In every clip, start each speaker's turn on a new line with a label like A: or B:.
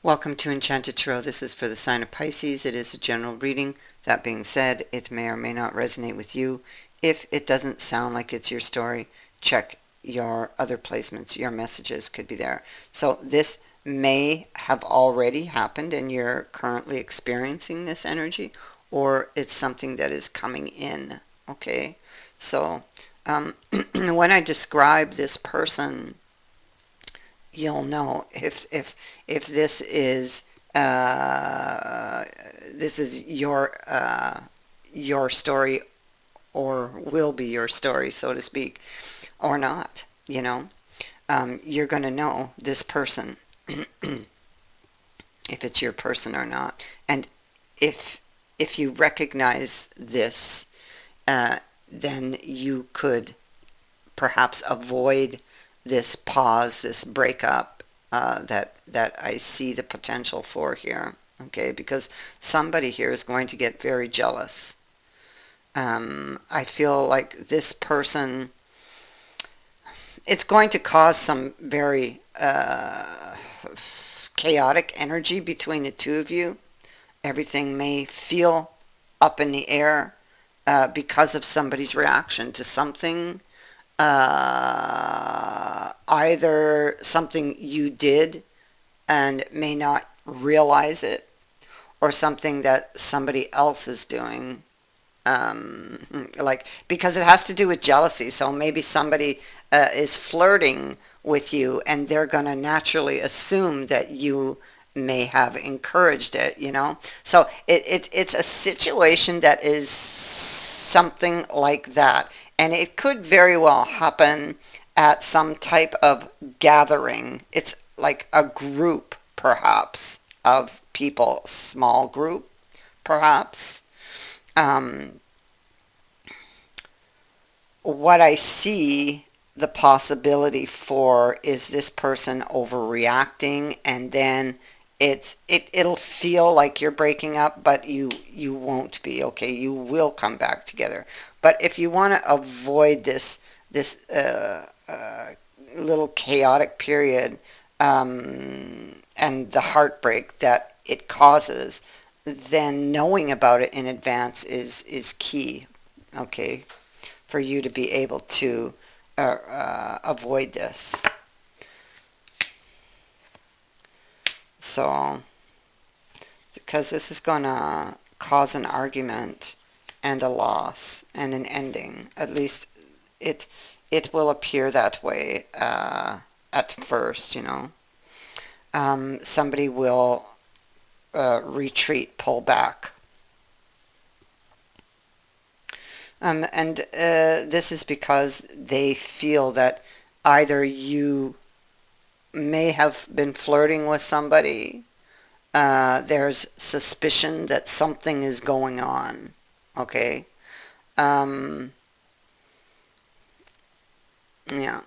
A: Welcome to Enchanted Tarot. This is for the sign of Pisces. It is a general reading. That being said, it may or may not resonate with you. If it doesn't sound like it's your story, check your other placements. Your messages could be there. So this may have already happened and you're currently experiencing this energy, or it's something that is coming in. Okay? So when I describe this person, you'll know if this is your story, or will be your story, so to speak, or not. You're going to know this person if it's your person or not, and if you recognize this, then you could perhaps avoid this pause, this breakup that I see the potential for here. Okay, because somebody here is going to get very jealous. I feel like this person, it's going to cause some very chaotic energy between the two of you. Everything may feel up in the air because of somebody's reaction to something, either something you did and may not realize it, or something that somebody else is doing. Because it has to do with jealousy, so maybe somebody is flirting with you and they're going to naturally assume that you may have encouraged it. So it's a situation that is something like that. And it could very well happen at some type of gathering. It's like a group, perhaps, of people, small group, perhaps. Um, what I see the possibility for is this person overreacting, and then it'll feel like you're breaking up, but you won't be. Okay, you will come back together. But if you want to avoid this little chaotic period, and the heartbreak that it causes, then knowing about it in advance is key. Okay, for you to be able to avoid this. So, because this is going to cause an argument and a loss and an ending. At least it will appear that way at first. Somebody will retreat, pull back. And this is because they feel that either you may have been flirting with somebody, there's suspicion that something is going on, okay? Yeah.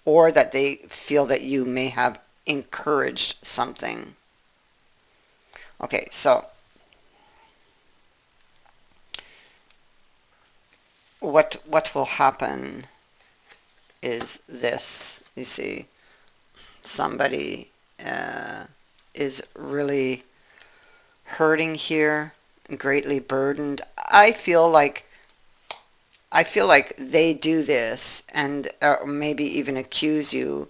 A: Or that they feel that you may have encouraged something. Okay, so what will happen is this. You see, somebody is really hurting here, greatly burdened. I feel like they do this and maybe even accuse you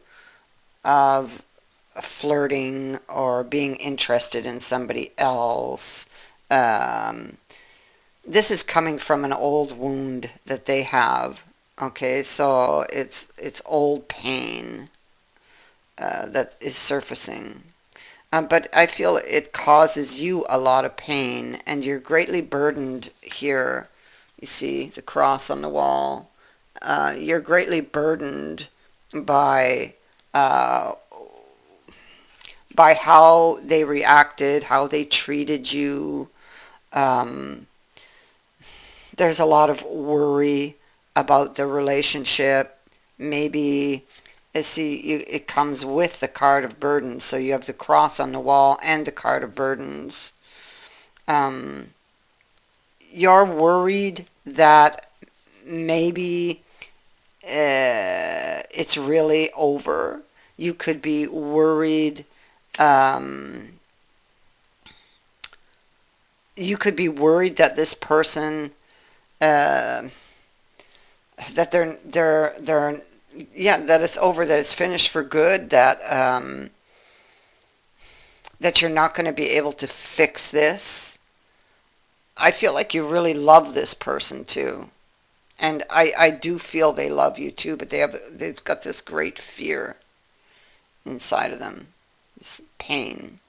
A: of flirting or being interested in somebody else. Um, this is coming from an old wound that they have. Okay, so it's old pain that is surfacing. But I feel it causes you a lot of pain, and you're greatly burdened here. You see the cross on the wall. You're greatly burdened by uh, by how they reacted, how they treated you. Um, there's a lot of worry about the relationship. Maybe it comes with the card of burdens. So you have the cross on the wall and the card of burdens. Um, you're worried that maybe it's really over. You could be worried Um, you could be worried that this person, uh, that they're yeah, that it's over, that it's finished for good, that you're not going to be able to fix this. I feel like you really love this person too. And I do feel they love you too, but they've got this great fear inside of them, this pain.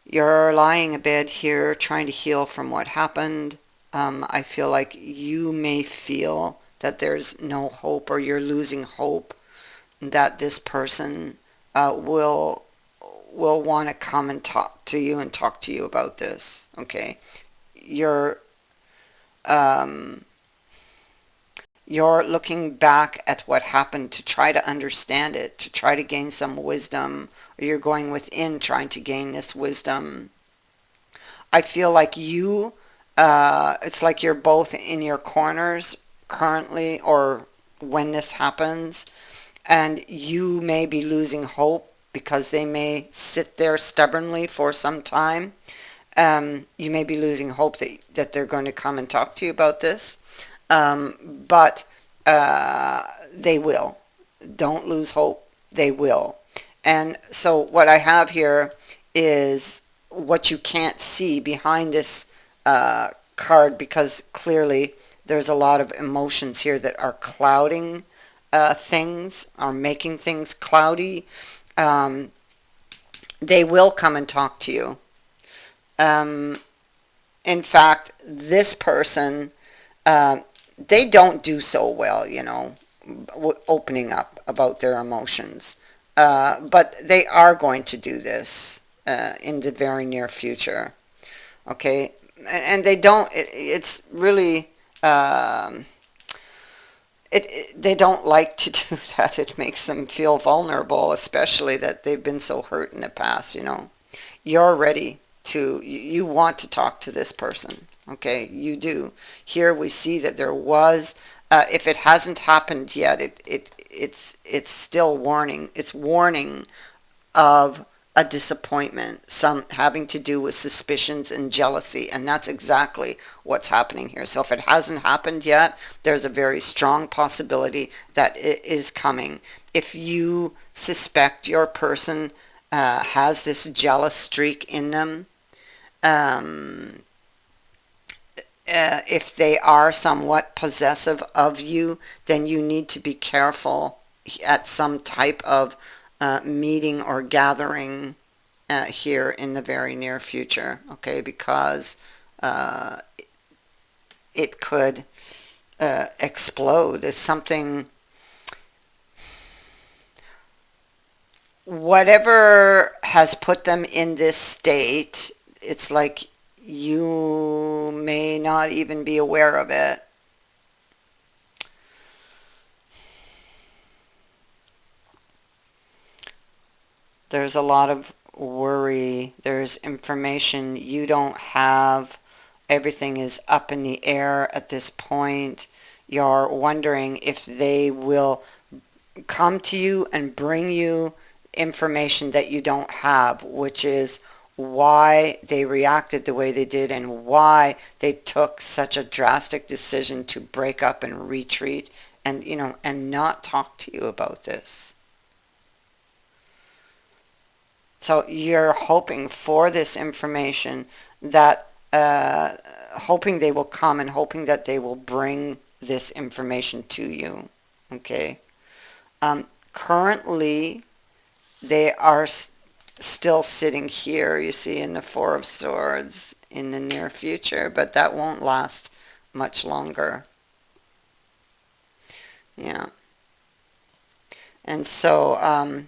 A: You're lying in bed here trying to heal from what happened. I feel like you may feel that there's no hope, or you're losing hope that this person will want to come and talk to you and talk to you about this. Okay, you're um, you're looking back at what happened to try to understand it, to try to gain some wisdom, or you're going within trying to gain this wisdom. I feel like it's like you're both in your corners currently, or when this happens, and you may be losing hope because they may sit there stubbornly for some time. You may be losing hope that they're going to come and talk to you about this, but they will. Don't lose hope. They will. And so what I have here is what you can't see behind this card, because clearly there's a lot of emotions here that are clouding things, are making things cloudy. Um, they will come and talk to you. Um, in fact, this person, uh, they don't do so well, opening up about their emotions. But they are going to do this in the very near future. Okay? And they don't, it's really, um, they don't like to do that. It makes them feel vulnerable, especially that they've been so hurt in the past. You're ready you want to talk to this person. Okay, you do. Here we see that there was, if it hasn't happened yet, it's still warning. It's warning of a disappointment, some having to do with suspicions and jealousy, and that's exactly what's happening here. So if it hasn't happened yet, there's a very strong possibility that it is coming. If you suspect your person has this jealous streak in them, um, if they are somewhat possessive of you, then you need to be careful at some type of meeting or gathering here in the very near future, okay? Because uh, it could explode. It's something, whatever has put them in this state, it's like you may not even be aware of it. There's a lot of worry. There's information you don't have. Everything is up in the air at this point. You're wondering if they will come to you and bring you information that you don't have, which is why they reacted the way they did and why they took such a drastic decision to break up and retreat and not talk to you about this. So you're hoping for this information, that hoping they will come and hoping that they will bring this information to you. Okay. Currently, they are still sitting here, you see, in the Four of Swords in the near future, but that won't last much longer. Yeah. And so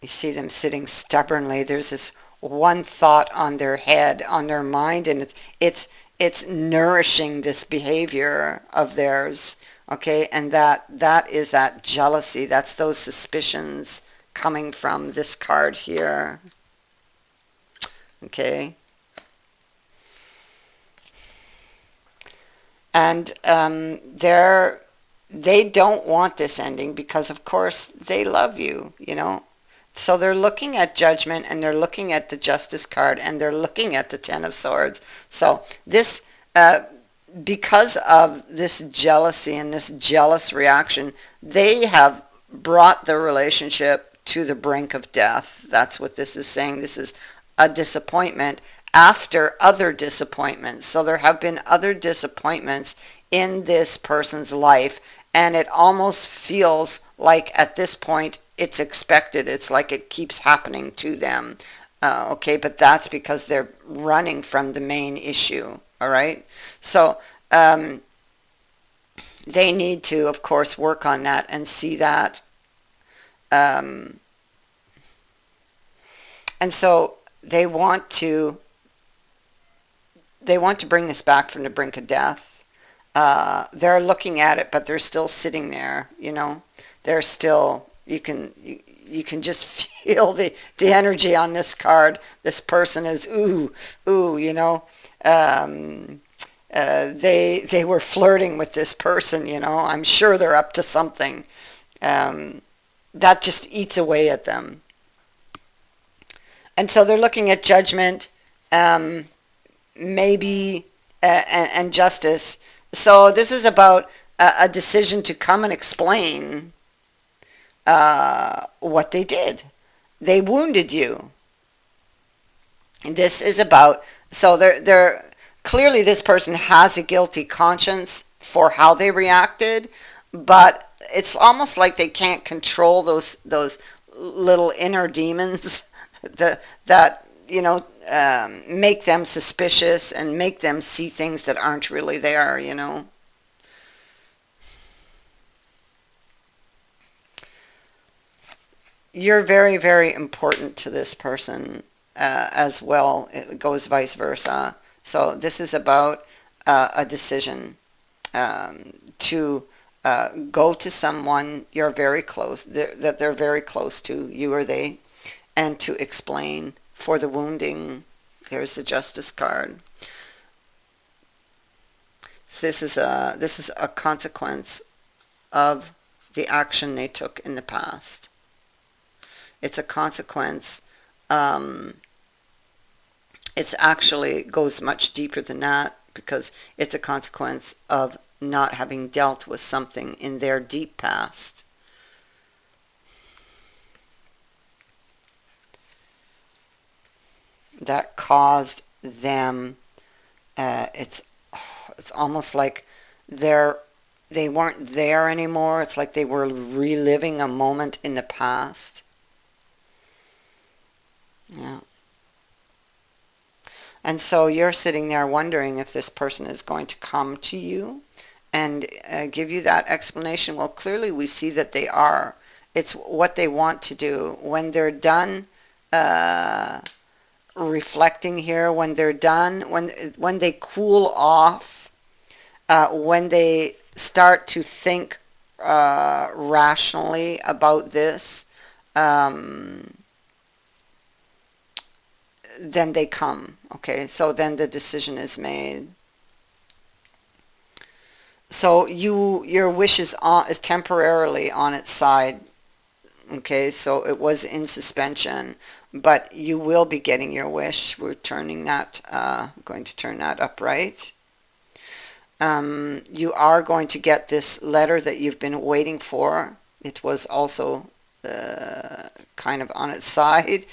A: you see them sitting stubbornly. There's this one thought on their head, on their mind, and it's nourishing this behavior of theirs. Okay, and that is that jealousy. That's those suspicions coming from this card here. Okay. And they don't want this ending because, of course, they love you. So they're looking at Judgment, and they're looking at the Justice card, and they're looking at the Ten of Swords. So this, because of this jealousy and this jealous reaction, they have brought the relationship to the brink of death. That's what this is saying. This is a disappointment after other disappointments. So there have been other disappointments in this person's life, and it almost feels like at this point it's expected. It's like it keeps happening to them. Okay, but that's because they're running from the main issue. All right, so they need to, of course, work on that and see that. Um, and so they want to bring this back from the brink of death. They're looking at it, but they're still sitting there. They're still. You can just feel the energy on this card. This person is ooh ooh. They were flirting with this person. I'm sure they're up to something. That just eats away at them. And so they're looking at Judgment, maybe, and Justice. So this is about a decision to come and explain what they did. They wounded you. And this is about, so they're clearly this person has a guilty conscience for how they reacted, but it's almost like they can't control those little inner demons that make them suspicious and make them see things that aren't really there. You're very, very important to this person as well. It goes vice versa. So this is about a decision to go to someone you're very close, that they're very close to, you or they, and to explain for the wounding. There's the Justice card. This is a consequence of the action they took in the past. It's a consequence. It's actually goes much deeper than that, because it's a consequence of not having dealt with something in their deep past. That caused them, it's almost like they weren't there anymore. It's like they were reliving a moment in the past. Yeah. And so you're sitting there wondering if this person is going to come to you and give you that explanation. Well, clearly we see that they are. It's what they want to do. When they're done reflecting here, when they're done, when they cool off, when they start to think rationally about this, then they come. Okay, so then the decision is made. So your wish is temporarily on its side. Okay, so it was in suspension, but you will be getting your wish. We're turning that, going to turn that upright. You are going to get this letter that you've been waiting for. It was also kind of on its side.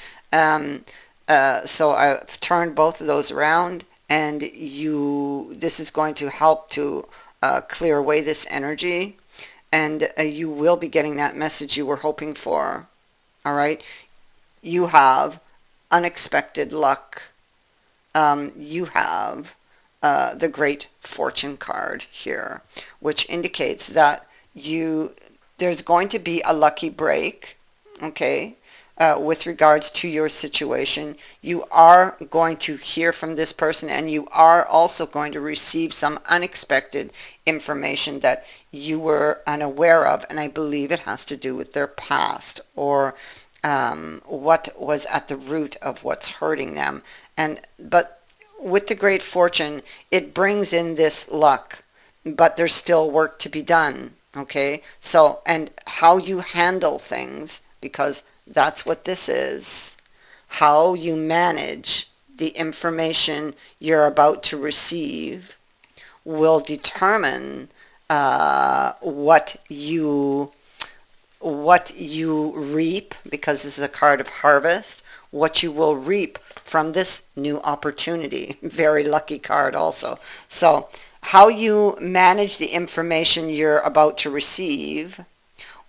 A: So I've turned both of those around, and this is going to help to clear away this energy, and you will be getting that message you were hoping for. All right, you have unexpected luck. You have the Great Fortune card here, which indicates that there's going to be a lucky break. Okay. With regards to your situation, you are going to hear from this person, and you are also going to receive some unexpected information that you were unaware of, and I believe it has to do with their past, or what was at the root of what's hurting them. But with the Great Fortune, it brings in this luck, but there's still work to be done. Okay, so, and how you handle things because that's what this is. How you manage the information you're about to receive will determine what you reap, because this is a card of harvest, what you will reap from this new opportunity. Very lucky card also. So how you manage the information you're about to receive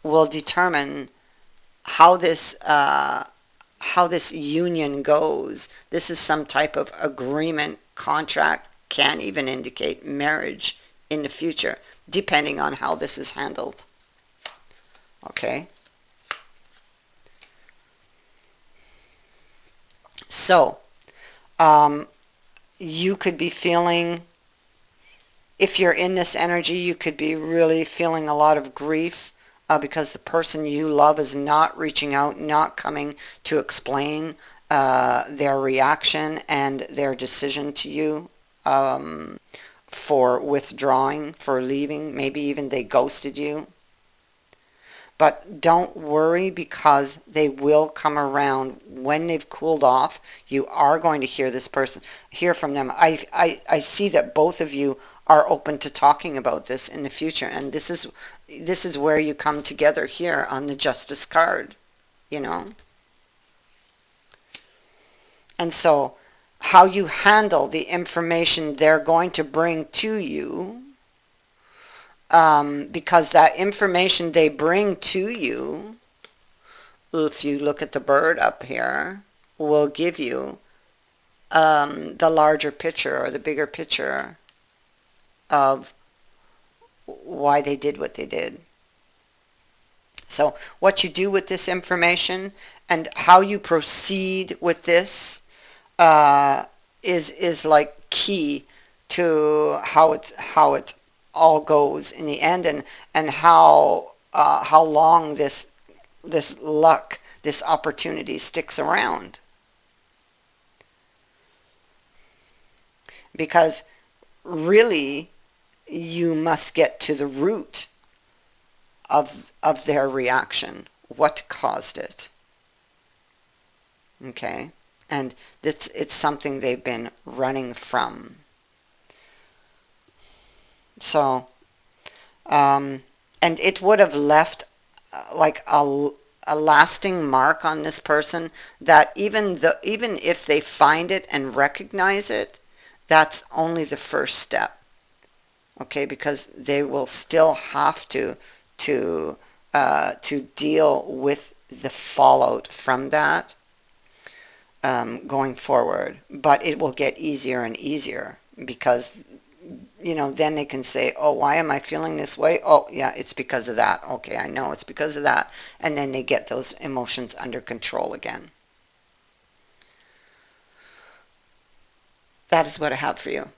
A: will determine how this union goes. This is some type of agreement, contract, can even indicate marriage in the future, depending on how this is handled. Okay? So, you could be feeling, if you're in this energy, you could be really feeling a lot of grief because the person you love is not reaching out, not coming to explain their reaction and their decision to you for withdrawing, for leaving. Maybe even they ghosted you. But don't worry, because they will come around when they've cooled off. You are going to hear from them. I see that both of you are open to talking about this in the future, and this is where you come together here on the Justice card, you know. And so how you handle the information they're going to bring to you, because that information they bring to you, if you look at the bird up here, will give you the larger picture or the bigger picture of why they did what they did. So what you do with this information and how you proceed with this is like key to how it all goes in the end, and how long this luck, this opportunity sticks around. Because really, you must get to the root of their reaction. What caused it? Okay? And it's something they've been running from. So, and it would have left like a lasting mark on this person, that even if they find it and recognize it, that's only the first step. Okay, because they will still have to deal with the fallout from that going forward. But it will get easier and easier, because then they can say, oh, why am I feeling this way? Oh, yeah, it's because of that. Okay, I know it's because of that. And then they get those emotions under control again. That is what I have for you.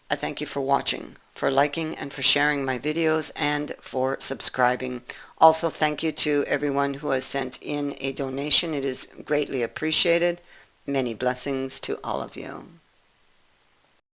A: I thank you for watching, for liking, and for sharing my videos, and for subscribing. Also, thank you to everyone who has sent in a donation. It is greatly appreciated. Many blessings to all of you.